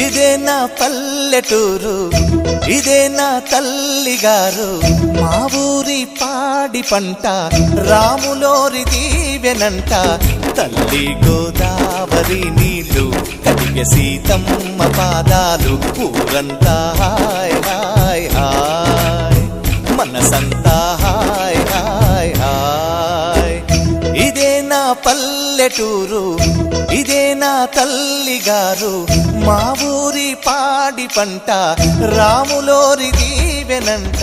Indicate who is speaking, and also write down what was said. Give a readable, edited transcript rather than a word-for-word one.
Speaker 1: ఇదే నా పల్లెటూరు, ఇదే నా తల్లిగారు, మా ఊరి పాడి పంట రాములోరి దీవెనంట. తల్లి గోదావరి నీళ్ళు కడిగ సీతమ్మ పాదాలు, ఊరంతా హాయ్ హాయ్ హాయ్, మనసంతా హాయ్ హాయ్ హాయ్. ఇదే నా పల్లెటూరు, ఇదే నా తల్లిగారు, మా ఊరి పాడి పంట రాములోరి దీవెనంట.